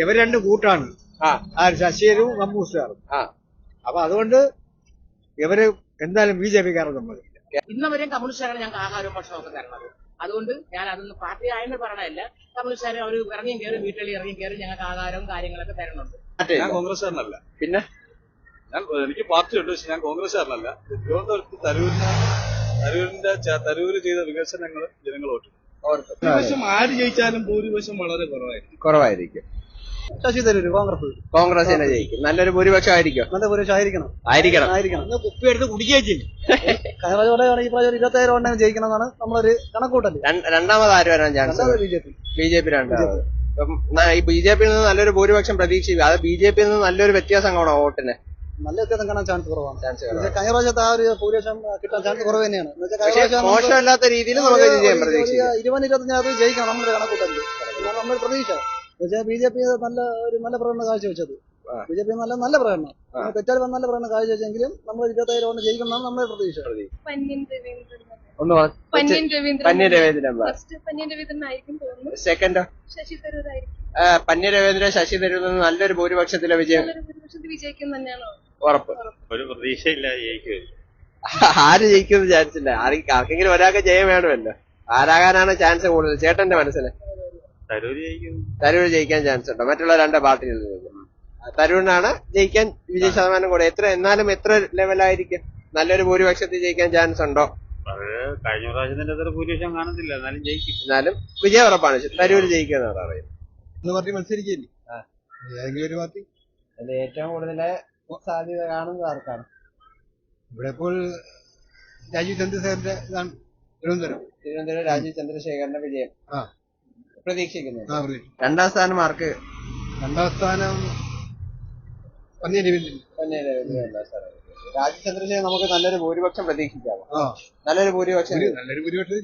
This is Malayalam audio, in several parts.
ഇവർ രണ്ട് കൂട്ടാണ്. ശശികരും കമ്മ്യൂണിസ്റ്റുകാരും. അപ്പൊ അതുകൊണ്ട് ഇവര് എന്തായാലും BJP-ക്കാരെ സമ്മതിക്കില്ല. ഇന്നവരെയും കമ്മ്യൂണിസ്റ്റുകാരാണ് ഞങ്ങൾക്ക് ആഹാരവും ഭക്ഷണമൊക്കെ തരണത്. അതുകൊണ്ട് ഞാൻ അതൊന്നും പാർട്ടി ആയെന്ന് പറയണല്ല. കമ്മ്യൂണിസ്റ്റുകാർ അവർ ഇറങ്ങിയും കയറി വീട്ടിൽ ഇറങ്ങിയും കയറി ഞങ്ങൾക്ക് ആഹാരവും കാര്യങ്ങളൊക്കെ തരുന്നുണ്ട്. ഞാൻ കോൺഗ്രസ്സുകാരനല്ല. പിന്നെ എനിക്ക് പാർട്ടിയുണ്ട്, പക്ഷെ ഞാൻ കോൺഗ്രസ്സുകാരനല്ല. തിരുവനന്തപുരത്ത് തരൂര് ചെയ്ത വികസനങ്ങൾ ജനങ്ങൾ ഓർത്തു. ഭൂരിപക്ഷം ആര് ജയിച്ചാലും ഭൂരിപക്ഷം വളരെ കുറവായിരിക്കും. ശശി തരൂര് കോൺഗ്രസ് തന്നെ ജയിക്കും. നല്ലൊരു ഭൂരിപക്ഷം ആയിരിക്കും. നല്ല ഭൂരിപക്ഷം ആയിരിക്കണം. കുപ്പിയെടുത്ത് കുടിക്കുകയും കഴിഞ്ഞ ഈ പ്രാവശ്യം 27,000 ജയിക്കണം എന്നാണ് നമ്മളൊരു കണക്കൂട്ടല്. രണ്ടാമത് ആര് വരാൻ ചാൻസ്? BJP രണ്ടാമത്. ഈ BJP-യിൽ നിന്ന് നല്ലൊരു ഭൂരിപക്ഷം പ്രതീക്ഷിക്കും. അത് BJP-യിൽ നിന്ന് നല്ലൊരു വ്യത്യാസം കാണോ വോട്ടിന്? നല്ല വ്യത്യാസം കാണാൻ ചാൻസ് കുറവാണ്. കഴിഞ്ഞ പ്രാവശ്യത്തെ ആ ഒരു ഭൂരിപക്ഷം കിട്ടാൻ ചാൻസ് കുറവ് തന്നെയാണ്. മോശമല്ലാത്ത രീതിയിൽ നമുക്ക് വിജയം പ്രതീക്ഷിക്കാം. 20-25 ജയിക്കണം നമ്മുടെ കണക്കൂട്ടല്. നമ്മുടെ പ്രതീക്ഷ. BJP നല്ല പ്രകടനം കാഴ്ചവെച്ചത്. BJP നല്ല പ്രകടനം. തെറ്റാൽ നല്ല പ്രകടനം കാഴ്ചവെച്ചെങ്കിലും നമ്മൾ 27,000 ജയിക്കുന്നതാണ് നമ്മുടെ പ്രതീക്ഷ. പന്ന്യൻ രവീന്ദ്രൻ ശശി തരൂരിൽ നിന്ന് നല്ലൊരു ഭൂരിപക്ഷത്തിലെ വിജയം ഉറപ്പ്. ഒരു പ്രതീക്ഷയില്ല ജയിക്കും. ആര് ജയിക്കുമെന്ന് ചാൻസ് ഇല്ല. ആർക്കെങ്കിലും ഒരാൾക്ക് ജയം വേണമല്ലോ. ആരാകാനാണ് ചാൻസ് കൂടുതൽ ചേട്ടന്റെ മനസ്സിൽ? തരൂര് ജയിക്കാൻ ചാൻസ് ഉണ്ടോ മറ്റുള്ള രണ്ട് പാർട്ടിയിൽ നിന്ന്? തരൂരിനാണ് ജയിക്കാൻ വിജയ ശതമാനം കൂടെ. എന്നാലും എത്ര ലെവലായിരിക്കും? നല്ലൊരു ഭൂരിപക്ഷത്തിൽ ജയിക്കാൻ ചാൻസ് ഉണ്ടോ? കഴിഞ്ഞ പ്രാവശ്യത്തിന്റെ അത്ര ഭൂരിപക്ഷം കാണത്തില്ല, എന്നാലും ജയിക്കും. എന്നാലും വിജയം ഉറപ്പാണ്. തരൂര് ജയിക്കുമെന്നാണ് പറയുന്നത്. പാർട്ടി മത്സരിക്കില്ലേ? ഏതെങ്കിലും ഒരു പാർട്ടി ഏറ്റവും കൂടുതൽ സാധ്യത കാണുന്നത് ആർക്കാണ്? ഇവിടെ ഇപ്പോൾ രാജീവ് ചന്ദ്രശേഖരന്റെ ഇതാണ്. തിരുവനന്തപുരം രാജീവ് ചന്ദ്രശേഖരന്റെ വിജയം പ്രതീക്ഷിക്കുന്നു. രണ്ടാം സ്ഥാനം ആർക്ക്? രണ്ടാം സ്ഥാനം പന്ന്യൻ രവീന്ദ്രൻ. രാജീവ് ചന്ദ്രശേഖരൻ നമുക്ക് നല്ലൊരു ഭൂരിപക്ഷം പ്രതീക്ഷിക്കാമോ? നല്ലൊരു ഭൂരിപക്ഷം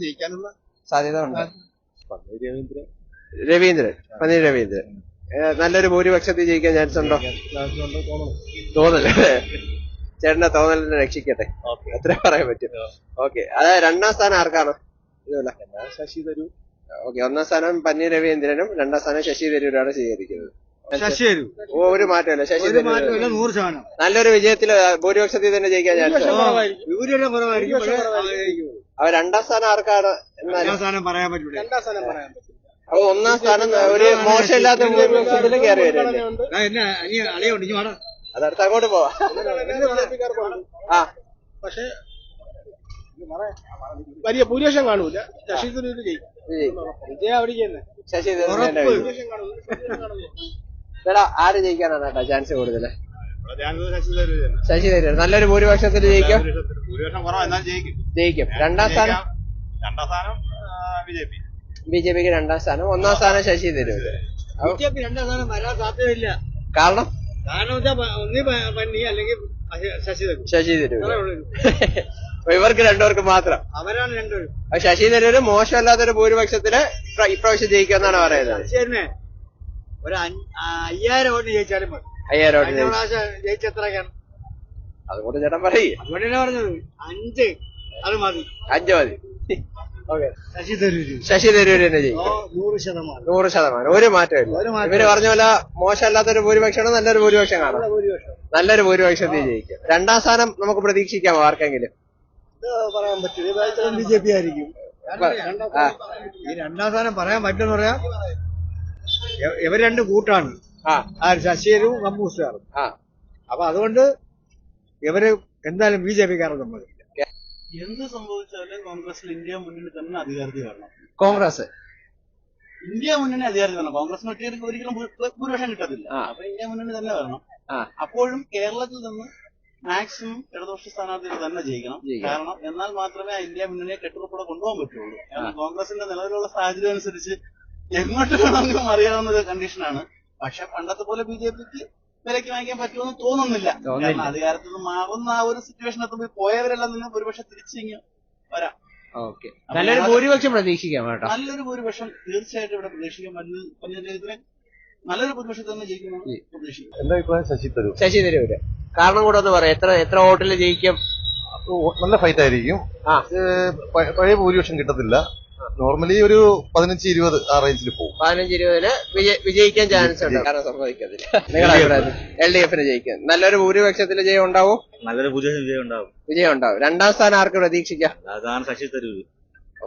ജയിക്കാനുള്ള സാധ്യത ഉണ്ട്. രവീന്ദ്രൻ നല്ലൊരു ഭൂരിപക്ഷത്തിൽ ജയിക്കാൻ ചാൻസ് ഉണ്ടോ? തോന്നല്. ചേട്ടന്റെ തോന്നലിനെ രക്ഷിക്കട്ടെ. എത്ര പറയാൻ പറ്റും? ഓക്കെ. അതായത് രണ്ടാം സ്ഥാനം ആർക്കാണ്? ശശി തരൂർ. ഓക്കെ. ഒന്നാം സ്ഥാനം പന്ന്യൻ രവീന്ദ്രനും രണ്ടാം സ്ഥാനം ശശി തരൂരാണ് സ്വീകരിക്കുന്നത്. ഒരു മാറ്റമല്ല. ശശി തരൂർ നല്ലൊരു വിജയത്തില് ഭൂരിപക്ഷത്തിൽ തന്നെ ജയിക്കാൻ ചാൻസ്. അപ്പൊ രണ്ടാം സ്ഥാനം ആർക്കാണ്? പറയാൻ പറ്റില്ല. അപ്പൊ ഒന്നാം സ്ഥാനം ഒരു മോശമില്ലാത്ത ഭൂരിപക്ഷത്തിൽ കയറി വരുന്നുണ്ട്. അതടുത്ത് അങ്ങോട്ട് പോവാ. പക്ഷെ വലിയ ഭൂരിപക്ഷം കാണൂല. ശശി തരൂര് ജയിക്കും. ശശി തരൂരിന്റെ ആര് ജയിക്കാനാണ് കേട്ടോ ചാൻസ് കൂടുതൽ? ശശി തരൂർ നല്ലൊരു ഭൂരിപക്ഷത്തിൽ ജയിക്കും. രണ്ടാം സ്ഥാനം BJP-ക്ക് രണ്ടാം സ്ഥാനം. ഒന്നാം സ്ഥാനം ശശി തരൂർ. രണ്ടാം സ്ഥാനം വരാൻ സാധ്യതയില്ല. കാരണം ഒന്നി പന്നി അല്ലെങ്കിൽ ശശി തരൂർ. ഇവർക്ക് രണ്ടുപേർക്ക് മാത്രം അവരാണ് രണ്ടുപേരും. ശശി തരൂർ മോശമല്ലാത്തൊരു ഭൂരിപക്ഷത്തില് ഇപ്രാവശ്യം ജയിക്കുമെന്നാണ് പറയുന്നത്. ഒരു 5,000 വോട്ട് ജയിച്ചാലും മതി. 5,000 വോട്ട് ജയിച്ചെത്രയാണ്? അതുകൊണ്ട് ചേട്ടൻ പറയും. അതുകൊണ്ടാണ് പറഞ്ഞത് 5 അത് മതി. 5 മതി. ശശി തരൂർ തന്നെ ജയിക്കും. 100%. ഒരു മാറ്റമില്ല. ഇവര് പറഞ്ഞ പോലെ മോശമല്ലാത്തൊരു ഭൂരിപക്ഷമാണ്. നല്ലൊരു ഭൂരിപക്ഷം കാണാം. നല്ലൊരു ഭൂരിപക്ഷത്തിൽ ജയിക്കും. രണ്ടാം സ്ഥാനം നമുക്ക് പ്രതീക്ഷിക്കാമോ ആർക്കെങ്കിലും? പറയാൻ പറ്റില്ല. BJP ആയിരിക്കും. ഈ രണ്ടാം സ്ഥാനം പറയാൻ പറ്റുമെന്ന് പറയാം. ഇവർ രണ്ട് കൂട്ടാണ്. ശശികരും കമ്മ്യൂണിസ്റ്റുകാരും. അപ്പൊ അതുകൊണ്ട് ഇവര് എന്തായാലും BJP-ക്കാരെ സമ്മതിക്കില്ല. എന്ത് സംഭവിച്ചാലും കോൺഗ്രസിൽ ഇന്ത്യ മുന്നണി തന്നെ അധികാരത്തിൽ വരണം. കോൺഗ്രസ് ഇന്ത്യ മുന്നണി അധികാരത്തിൽ വരണം. കോൺഗ്രസിന് ഒരിക്കലും ഭൂരിപക്ഷം കിട്ടത്തില്ല. അപ്പൊ ഇന്ത്യ മുന്നണി തന്നെ വരണം. അപ്പോഴും കേരളത്തിൽ നിന്ന് മാക്സിമം ഇടതുപക്ഷ സ്ഥാനാർത്ഥികൾ തന്നെ ജയിക്കണം. കാരണം എന്നാൽ മാത്രമേ ഇന്ത്യ മുന്നണിയെ കെട്ടുറപ്പോടെ കൊണ്ടുപോകാൻ പറ്റുള്ളൂ. കാരണം കോൺഗ്രസിന്റെ നിലവിലുള്ള സാഹചര്യം അനുസരിച്ച് എങ്ങോട്ട് വേണമെങ്കിലും അറിയാവുന്ന ഒരു കണ്ടീഷനാണ്. പക്ഷെ പണ്ടത്തെ പോലെ BJP-ക്ക് വിലയ്ക്ക് വാങ്ങിക്കാൻ പറ്റുമെന്ന് തോന്നുന്നില്ല. കാരണം അധികാരത്തിൽ നിന്ന് മാറുന്ന ആ ഒരു സിറ്റുവേഷൻ എത്തുമ്പോൾ പോയവരെല്ലാം നിന്ന് ഒരുപക്ഷെ തിരിച്ചിങ്ങ് വരാം. നല്ലൊരു ഭൂരിപക്ഷം പ്രതീക്ഷിക്കാം കേട്ടോ. നല്ലൊരു ഭൂരിപക്ഷം തീർച്ചയായിട്ടും ഇവിടെ പ്രതീക്ഷിക്കാൻ പറ്റുന്ന നല്ലൊരു ഭൂരിപക്ഷം തന്നെ ജയിക്കുമെന്ന് പ്രതീക്ഷിക്കും. എന്റെ അഭിപ്രായം ശശി തരൂര്. കാരണം കൂടെ ഒന്ന് പറയാം. എത്ര വോട്ടിൽ ജയിക്കും? നല്ല ഫൈറ്റ് ആയിരിക്കും. പഴയ ഭൂരിപക്ഷം കിട്ടത്തില്ല. നോർമലി ഒരു 15-20 ആ റേഞ്ചിൽ പോകും. 15-20 വിജയിക്കാൻ ചാൻസ് ഉണ്ട്. കാരണം സംഭവിക്കത്തില്ല. നിങ്ങളുടെ അഭിപ്രായത്തിൽ LDF ജയിക്കാൻ നല്ലൊരു ഭൂരിപക്ഷത്തിൽ ജയം ഉണ്ടാവും. നല്ലൊരു വിജയം ഉണ്ടാവും. വിജയം ഉണ്ടാവും. രണ്ടാം സ്ഥാനം ആർക്ക് പ്രതീക്ഷിക്കാം? അതാണ് ശശി തരൂര്.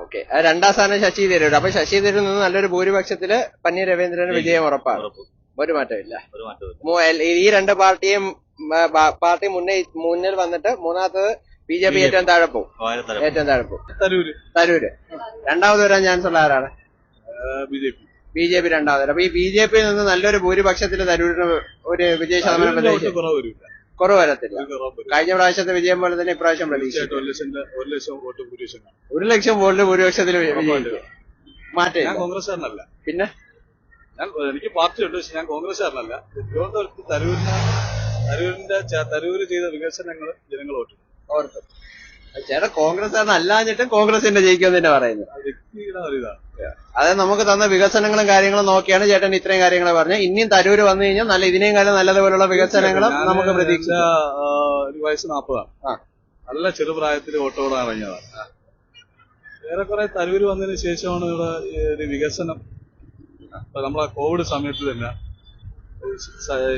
ഓക്കെ, രണ്ടാം സ്ഥാനം ശശി തരൂർ. അപ്പൊ ശശി തരൂരിൽ നിന്ന് നല്ലൊരു ഭൂരിപക്ഷത്തില് പന്നീർ രവീന്ദ്രന് വിജയം ഉറപ്പാണ്. ഒരു മാറ്റമില്ല. ഈ രണ്ട് പാർട്ടിയും പാർട്ടി മുന്നിൽ വന്നിട്ട് മൂന്നാമത്തത് BJP ഏറ്റവും താഴെ പോകും. തരൂര്. രണ്ടാമത് വരാൻ ചാൻസ് ഉള്ള ആരാണ്? BJP രണ്ടാമത്. അപ്പൊ ഈ BJP നിന്ന് നല്ലൊരു ഭൂരിപക്ഷത്തിൽ തരൂരിന് ഒരു വിജയ ശതമാനം കുറവ് വരത്തില്ല. കഴിഞ്ഞ പ്രാവശ്യത്തെ വിജയം പോലെ തന്നെ ഇപ്രാവശ്യം പ്രതീക്ഷിച്ചു. 1 ലക്ഷം വോട്ടിന് ഭൂരിപക്ഷത്തിൽ മാറ്റം. കോൺഗ്രസ്സുകാരനല്ല. പിന്നെ എനിക്ക് പാർട്ടിയുണ്ട്, പക്ഷെ ഞാൻ കോൺഗ്രസ്സുകാരനല്ല. തിരുവനന്തപുരത്ത് തരൂര് ചെയ്ത വികസനങ്ങൾ ജനങ്ങൾ ഓർത്തു. ചേട്ടാ കോൺഗ്രസ്സുകാരനല്ലാഞ്ഞിട്ടും കോൺഗ്രസിന്റെ ജയിക്കുമെന്ന് തന്നെ പറയുന്നത്. അതായത് നമുക്ക് തന്ന വികസനങ്ങളും കാര്യങ്ങളും നോക്കിയാണ് ചേട്ടൻ ഇത്രയും കാര്യങ്ങൾ പറഞ്ഞത്. ഇനിയും തരൂര് വന്നു കഴിഞ്ഞാൽ നല്ല ഇതിനേയും കാലം നല്ലതുപോലുള്ള വികസനങ്ങളും നമുക്ക് പ്രതീക്ഷിക്കാം. വയസ്സ് 40 നല്ല ചെറുപ്രായത്തിൽ ഓട്ടോടെ ഇറങ്ങിയതാണ്. ഏറെക്കുറെ തരൂര് വന്നതിന് ശേഷമാണ് ഇവിടെ ഒരു വികസനം. നമ്മളെ കോവിഡ് സമയത്ത് തന്നെ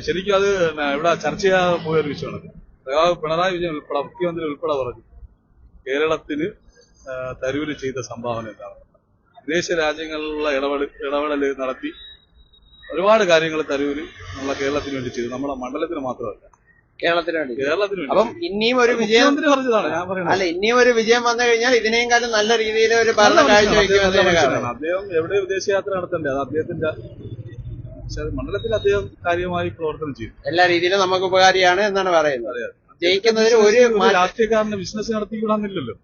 ശരിക്കും അത് ഇവിടെ ചർച്ച ചെയ്യാതെ പോയൊരു വിഷയമാണ്. പിണറായി വിജയൻ ഉൾപ്പെടെ മുഖ്യമന്ത്രി ഉൾപ്പെടെ പറഞ്ഞു കേരളത്തിന് തരൂര് ചെയ്ത സംഭാവന എന്താണ്. വിദേശ രാജ്യങ്ങളിലുള്ള ഇടപെടൽ നടത്തി ഒരുപാട് കാര്യങ്ങൾ തരൂര് നമ്മളെ കേരളത്തിന് വേണ്ടി ചെയ്തു. നമ്മുടെ മണ്ഡലത്തിന് മാത്രമല്ല, കേരളത്തിന് വേണ്ടി. കേരളത്തിന്. അപ്പം ഇനിയും ഒരു വിജയം പറഞ്ഞതാണ് ഞാൻ പറയുന്നത്. അല്ല, ഇനിയും ഒരു വിജയം വന്നു കഴിഞ്ഞാൽ ഇതിനേയും കാലം നല്ല രീതിയിൽ ഒരു ഭരണം കാഴ്ചവെക്കും. അദ്ദേഹം എവിടെ വിദേശയാത്ര നടത്തണ്ടേ, അത് അദ്ദേഹത്തിന്റെ. പക്ഷെ മണ്ഡലത്തിൽ അദ്ദേഹം കാര്യമായി പ്രവർത്തനം ചെയ്തു. എല്ലാ രീതിയിലും നമുക്ക് ഉപകാരിയാണ് എന്നാണ് പറയുന്നത്. ജയിക്കുന്നതിന് ഒരു രാഷ്ട്രീയക്കാരന് ബിസിനസ് നടത്തിക്കൂടാന്നില്ലല്ലോ.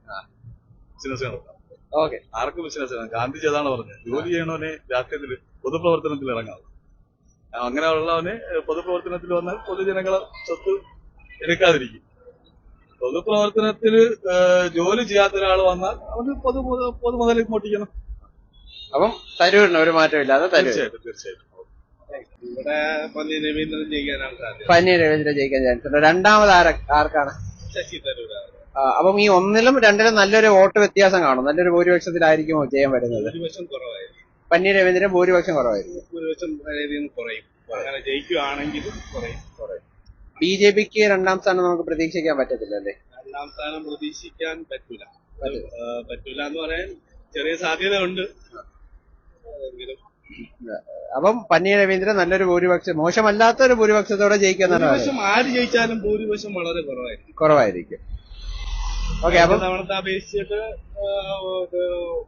ബിസിനസ് നടത്താം. ഓക്കെ, ആർക്ക് ബിസിനസ് ആണ്? ഗാന്ധിജി അതാണ് പറഞ്ഞത്, ജോലി ചെയ്യണവനെ രാഷ്ട്രീയത്തിൽ പൊതുപ്രവർത്തനത്തിൽ ഇറങ്ങാം. അങ്ങനെയുള്ളവന് പൊതുപ്രവർത്തനത്തിൽ വന്നാൽ പൊതുജനങ്ങളെ സ്വത്ത് എടുക്കാതിരിക്കും. പൊതുപ്രവർത്തനത്തിൽ ജോലി ചെയ്യാത്ത ഒരാൾ വന്നാൽ അവന് പൊതുമുതൽ മോട്ടിക്കണം. അപ്പം തരൂരിന് ഒരു മാറ്റമില്ലാതെ തീർച്ചയായിട്ടും ഇവിടെ പന്നീർ രവീന്ദ്രൻ ജയിക്കാനാണ് സാധ്യത. പന്നീർ രവീന്ദ്രൻ ജയിക്കാൻ ചാൻസ് ഉണ്ട്. രണ്ടാമത് ആർക്കാണ്? ശശി തരൂർ. അപ്പം ഈ 1-ലും 2-ലും നല്ലൊരു വോട്ട് വ്യത്യാസം കാണും. നല്ലൊരു ഭൂരിപക്ഷത്തിലായിരിക്കുമോ ജയം വരുന്നത്? ഭൂരിപക്ഷം കുറവായിരിക്കും. പന്നീർ രവീന്ദ്രൻ ഭൂരിപക്ഷം കുറവായിരിക്കും. ഭൂരിപക്ഷം കുറയും. അങ്ങനെ ജയിക്കുകയാണെങ്കിലും കുറയും. BJPക്ക് രണ്ടാം സ്ഥാനം നമുക്ക് പ്രതീക്ഷിക്കാൻ പറ്റത്തില്ല അല്ലേ? രണ്ടാം സ്ഥാനം പ്രതീക്ഷിക്കാൻ പറ്റൂല എന്ന് പറയാൻ ചെറിയ സാധ്യത ഉണ്ട്. അപ്പം പന്നീർ രവീന്ദ്രൻ നല്ലൊരു ഭൂരിപക്ഷം, മോശമല്ലാത്തൊരു ഭൂരിപക്ഷത്തോടെ ജയിക്കുന്നതാണ്. ഭൂരിപക്ഷം ആര് ജയിച്ചാലും ഭൂരിപക്ഷം വളരെ കുറവായിരിക്കും. ഓക്കെ, അപ്പം തവണത്തെ അപേക്ഷിച്ചിട്ട്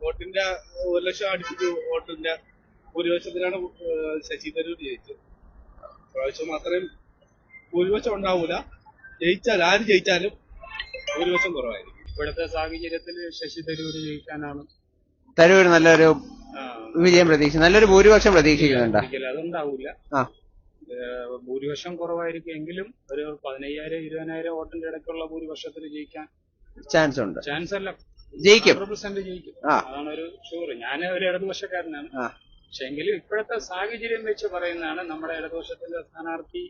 വോട്ടിന്റെ 1 ലക്ഷം അടുപ്പിച്ച് വോട്ടിന്റെ ഭൂരിപക്ഷത്തിലാണ് ശശി തരൂർ ജയിച്ചത്. പ്രാവശ്യം അത്രയും ഭൂരിപക്ഷം ഉണ്ടാവൂല. ആര് ജയിച്ചാലും ഭൂരിപക്ഷം കുറവായിരിക്കും. ഇപ്പോഴത്തെ സാഹചര്യത്തിൽ ശശി തരൂർ ജയിക്കാനാണ്. തരൂർ നല്ലൊരു വിജയം നല്ലൊരു ഭൂരിപക്ഷം പ്രതീക്ഷിക്കുന്നുണ്ട്. അതുണ്ടാവൂല. ഭൂരിപക്ഷം കുറവായിരിക്കും എങ്കിലും ഒരു 15,000-20,000 വോട്ടിന്റെ ഇടയ്ക്കുള്ള ഭൂരിപക്ഷത്തിൽ ജയിക്കാൻ ചാൻസ് ഉണ്ട്. ചാൻസ് അല്ല, ജയിക്കും. 100% ജയിക്കും. അതാണ് ഒരു ഷുവർ. ഞാൻ ഒരു ഇടതുപക്ഷക്കാരനാണ്. പക്ഷെ എങ്കിലും ഇപ്പോഴത്തെ സാഹചര്യം വെച്ച് പറയുന്നതാണ് നമ്മുടെ ഇടതുപക്ഷത്തിന്റെ സ്ഥാനാർത്ഥി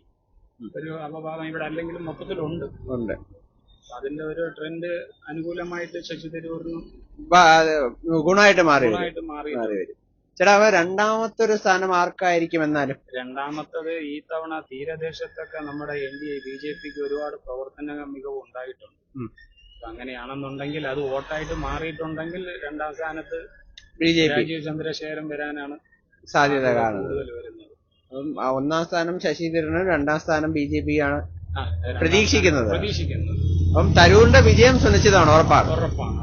ഒരു അപവാദം ഇവിടെ അല്ലെങ്കിലും മൊത്തത്തിലുണ്ട്. അതിന്റെ ഒരു ട്രെൻഡ് അനുകൂലമായിട്ട് ശശി തരൂരിനും ഗുണമായിട്ട് മാറി വരും. ചേട്ടാ, രണ്ടാമത്തെ ഒരു സ്ഥാനം ആർക്കായിരിക്കും? എന്നാലും രണ്ടാമത്തത് ഈ തവണ തീരദേശത്തൊക്കെ നമ്മുടെ NDA BJPക്ക് ഒരുപാട് പ്രവർത്തന മികവ് ഉണ്ടായിട്ടുണ്ട്. അങ്ങനെയാണെന്നുണ്ടെങ്കിൽ അത് വോട്ടായിട്ട് മാറിയിട്ടുണ്ടെങ്കിൽ രണ്ടാം സ്ഥാനത്ത് രാജീവ് ചന്ദ്രശേഖരൻ വരാനാണ് സാധ്യത കാണുന്നത്. ഒന്നാം സ്ഥാനം ശശി തരൂരിനും രണ്ടാം സ്ഥാനം BJP ആണ് പ്രതീക്ഷിക്കുന്നത്. അപ്പം തരൂരിന്റെ വിജയം സുനിശ്ചിതമാണ്, ഉറപ്പാണ്.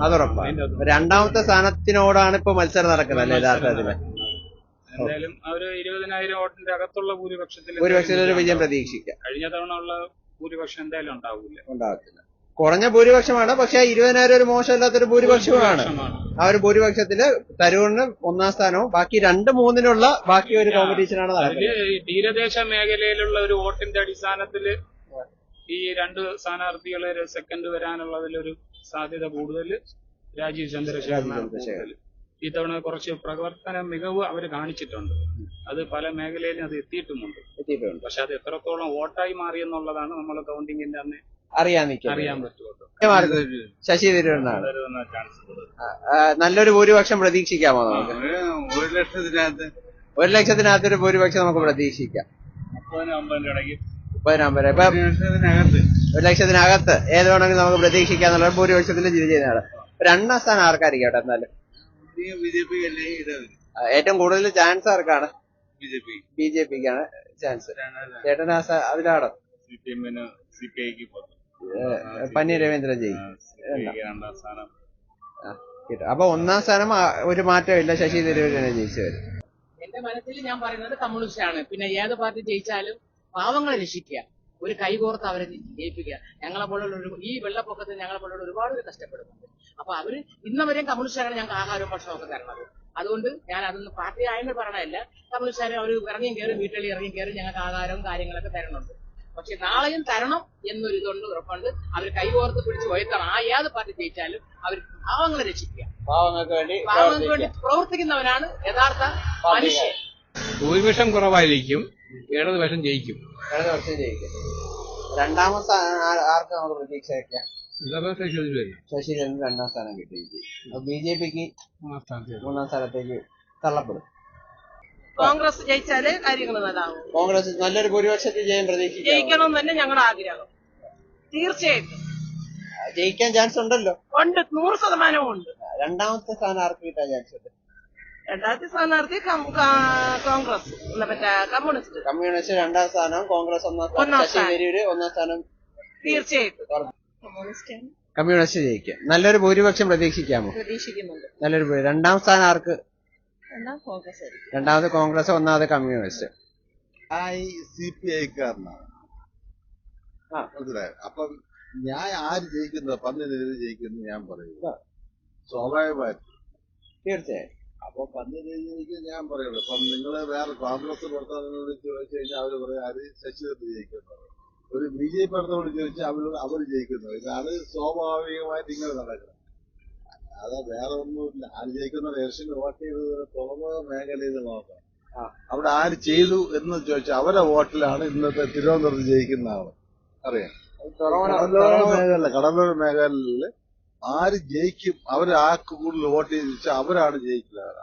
അത് ഉറപ്പാണ്. രണ്ടാമത്തെ സ്ഥാനത്തിനോടാണ് ഇപ്പൊ മത്സരം നടക്കുന്നത് അല്ലേ യഥാർത്ഥത്തില്? എന്തായാലും ഒരു 20,000 വോട്ടിന്റെ അകത്തുള്ള ഭൂരിപക്ഷത്തിൽ ഒരു വിജയം പ്രതീക്ഷിക്കാം. കഴിഞ്ഞ തവണ ഉള്ള ഭൂരിപക്ഷം എന്തായാലും ഉണ്ടാവത്തില്ല. കുറഞ്ഞ ഭൂരിപക്ഷമാണ്, പക്ഷെ 20,000 ഒരു മോശമല്ലാത്തൊരു ഭൂരിപക്ഷമാണ്. ആ ഒരു ഭൂരിപക്ഷത്തില് തരൂരിന് ഒന്നാം സ്ഥാനവും ബാക്കി 2-3-നുള്ള ബാക്കി ഒരു കോമ്പറ്റീഷനാണ് നടക്കുന്നത്. തീരദേശ മേഖലയിലുള്ള ഒരു വോട്ടിന്റെ അടിസ്ഥാനത്തില് ഈ 2 സ്ഥാനാർത്ഥികളെ സെക്കൻഡ് വരാനുള്ളതിലൊരു സാധ്യത കൂടുതൽ രാജീവ് ചന്ദ്രശേഖരൻ. ഇത്തവണ കുറച്ച് പ്രവർത്തന മികവ് അവർ കാണിച്ചിട്ടുണ്ട്. അത് പല മേഖലയിലും അത് എത്തിയിട്ടുമുണ്ട്. പക്ഷെ അത് എത്രത്തോളം വോട്ടായി മാറി എന്നുള്ളതാണ് നമ്മൾ കൗണ്ടിങ്ങിന്റെ അന്ന് അറിയാൻ പറ്റുള്ളൂ. ശശി തരൂരിനാണ് നല്ലൊരു ഭൂരിപക്ഷം പ്രതീക്ഷിക്കാമോ നമുക്ക്? 1,00,000-നകത്ത് ഒരു ഭൂരിപക്ഷം നമുക്ക് പ്രതീക്ഷിക്കാം. 30,000 ഇപ്പൊ 1,00,000-നകത്ത് ഏത് വേണമെങ്കിലും നമുക്ക് പ്രതീക്ഷിക്കാന്നുള്ള ഭൂരിപക്ഷത്തിന്റെ ചെയ്യുന്നതാണ്. 2ാം സ്ഥാനം ആർക്കായിരിക്കട്ടെ? എന്നാലും ഏറ്റവും കൂടുതൽ ചാൻസ് ആർക്കാണ്? ബി ജെ പിക്കാണ് ചാൻസ്. ചേട്ടൻ അതിലാണ് പന്നി രവീന്ദ്രൻ ജയിക്കും. അപ്പൊ 1ാം സ്ഥാനം ഒരു മാറ്റമില്ല, ശശി തരൂരിനെ ജയിച്ചു വരും. എന്റെ മനസ്സിൽ ഞാൻ പറയുന്നത് കമ്മ്യൂണിസ്റ്റാണ്. പിന്നെ ഏത് പാർട്ടി ജയിച്ചാലും പാവങ്ങളെ രക്ഷിക്കുക, ഒരു കൈകോർത്ത് അവരെ ജയിപ്പിക്കുക. ഞങ്ങളെ പോലുള്ള ഈ വെള്ളപ്പൊക്കത്തിൽ ഞങ്ങളെ പോലുള്ള ഒരുപാട് പേര് കഷ്ടപ്പെടുന്നുണ്ട്. അപ്പൊ അവര് ഇന്നവരെയും കമ്മ്യൂണിസ്റ്റുകാരാണ് ഞങ്ങൾക്ക് ആഹാരവും ഭക്ഷണവും ഒക്കെ തരണത്. അതുകൊണ്ട് ഞാൻ അതൊന്നും പാർട്ടി ആയെന്ന് പറയണതല്ല. കമ്മ്യൂണിസ്റ്റുകാരെ അവർ ഇറങ്ങിയും കയറി വീട്ടിൽ ഇറങ്ങിയും കയറി ഞങ്ങൾക്ക് ആഹാരവും കാര്യങ്ങളൊക്കെ തരണുണ്ട്. പക്ഷെ നാളെയും തരണം എന്നൊരു ഇതുണ്ട്, ഉറപ്പുണ്ട്. അവർ കൈകോർത്ത് പിടിച്ച് ഉയർത്തണം. ഏത് പാർട്ടി ജയിച്ചാലും അവർ പാവങ്ങളെ രക്ഷിക്കുക. പാവങ്ങൾക്ക് വേണ്ടി പ്രവർത്തിക്കുന്നവരാണ് യഥാർത്ഥ മനുഷ്യൻ. ഭൂരിപക്ഷം കുറവായിരിക്കും, ഇടതുപക്ഷം ജയിക്കും. 2ാം സ്ഥാനം ആർക്ക് നമുക്ക് പ്രതീക്ഷ വയ്ക്കാം? ശശി തരൂർ 2ാം സ്ഥാനം കിട്ടി. ബി ജെ പിക്ക് 3ാം സ്ഥാനത്തേക്ക് തള്ളപ്പെടും. കോൺഗ്രസ് ജയിച്ചാലേ കാര്യങ്ങൾ നല്ലതാവും. കോൺഗ്രസ് നല്ലൊരു ഭൂരിപക്ഷത്തിൽ ജയിക്കണം തന്നെ ഞങ്ങളുടെ ആഗ്രഹം. തീർച്ചയായിട്ടും ജയിക്കാൻ ചാൻസ് ഉണ്ടല്ലോ. ഉണ്ട്, 100% ഉണ്ട്. 2ാമത്തെ സ്ഥാനം ആർക്ക് കിട്ടാൻ ചാൻസ് ഉണ്ട്? 2ാമത്തെ സ്ഥാനാർത്ഥി കോൺഗ്രസ്, മറ്റേ കമ്മ്യൂണിസ്റ്റ്. 2ാം സ്ഥാനം, കോൺഗ്രസ് 1ാം സ്ഥാനം, ശശി തരൂര് 1ാം സ്ഥാനം. തീർച്ചയായിട്ടും കമ്മ്യൂണിസ്റ്റ് ജയിക്കും. നല്ലൊരു ഭൂരിപക്ഷം പ്രതീക്ഷിക്കാമോ? പ്രതീക്ഷിക്കുന്നുണ്ട്. നല്ലൊരു 2ാം സ്ഥാനം ആർക്ക്? 2ാമത് കോൺഗ്രസ്, 1ാമത് കമ്മ്യൂണിസ്റ്റ്. CPI-കാരനാണ്. മനസ്സിലായോ? അപ്പൊ ഞാൻ ആര് ജയിക്കുന്നത്, പന്നിനെതിരെ ജയിക്കുന്നു ഞാൻ പറയുക സ്വാഭാവികമായിട്ട്. തീർച്ചയായും. അപ്പൊ പന്നിനെതിരെ ജയിക്കാൻ ഞാൻ പറയുള്ളൂ. ഇപ്പം നിങ്ങള് വേറെ കോൺഗ്രസ് പ്രവർത്തനങ്ങളോട് ചോദിച്ചു കഴിഞ്ഞാൽ അവര് പറയും ആര് ശശി തരൂർ ജയിക്കുന്നത്. ഒരു ബി ജെ പി പ്രവർത്തനോട് ചോദിച്ചാൽ അവർ ജയിക്കുന്നു. ഇതാണ് സ്വാഭാവികമായിട്ട് ഇങ്ങനെ നടക്കുന്നത്. അതാ വേറെ ഒന്നുമില്ല. ആര് ജയിക്കുന്ന ഇലക്ഷന് വോട്ട് ചെയ്തത് തുറന്ന മേഖലയിൽ നോക്കാം. അവിടെ ആര് ചെയ്തു എന്ന് ചോദിച്ചാൽ അവരെ വോട്ടിലാണ് ഇന്നത്തെ തിരുവനന്തപുരത്ത് ജയിക്കുന്ന ആള്. അറിയാം, കടലൂർ മേഖലയില് ആര് ജയിക്കും, അവര് ആർക്ക് കൂടുതൽ വോട്ട് ചെയ്ത് വെച്ചാൽ അവരാണ് ജയിക്കുന്നത്.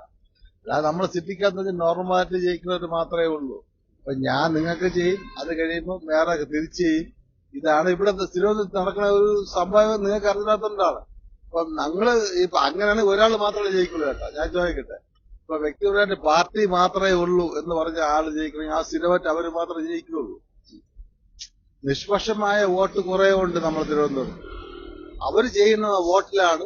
അല്ലാതെ നമ്മളെ സിറ്റിക്കകത്ത് നോർമലായിട്ട് ജയിക്കുന്നവർ മാത്രമേ ഉള്ളൂ. അപ്പൊ ഞാൻ നിങ്ങൾക്ക് ചെയ്യും, അത് കഴിയുമ്പോൾ വേറെ തിരിച്ചു ചെയ്യും. ഇതാണ് ഇവിടെ തിരുവനന്തപുരത്ത് നടക്കുന്ന ഒരു സംഭവം നിങ്ങൾക്ക് അറിഞ്ഞാത്തോണ്ടാണ്. അപ്പൊ ഞങ്ങള് ഇപ്പൊ അങ്ങനെയാണ് ഒരാൾ മാത്രമേ ജയിക്കുള്ളൂ. കേട്ടോ, ഞാൻ ചോദിക്കട്ടെ, ഇപ്പൊ വ്യക്തിപരമായിട്ട് പാർട്ടി മാത്രമേ ഉള്ളൂ എന്ന് പറഞ്ഞ ആള് ജയിക്കണമെങ്കിൽ ആ സ്ഥിരമായിട്ട് അവര് മാത്രമേ ജയിക്കുള്ളൂ. നിഷ്പക്ഷമായ വോട്ട് കുറെ ഉണ്ട് നമ്മൾ തിരുവനന്തപുരം. അവര് ചെയ്യുന്ന വോട്ടിലാണ്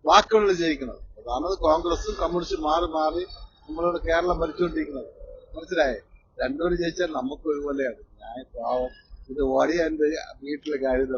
ബാക്കിയുള്ളവർ ജയിക്കുന്നത്. അതാണ് കോൺഗ്രസും കമ്മ്യൂണിസ്റ്റും മാറി മാറി നമ്മളോട് കേരളം ഭരിച്ചുകൊണ്ടിരിക്കുന്നത്. മനസ്സിലായേ? രണ്ടുപേരും ജയിച്ചാൽ നമുക്ക് ഒരുപോലെയാണ്. ഞാൻ പാവം ഇത് ഓടിയ എന്റെ വീട്ടിലെ കാര്യം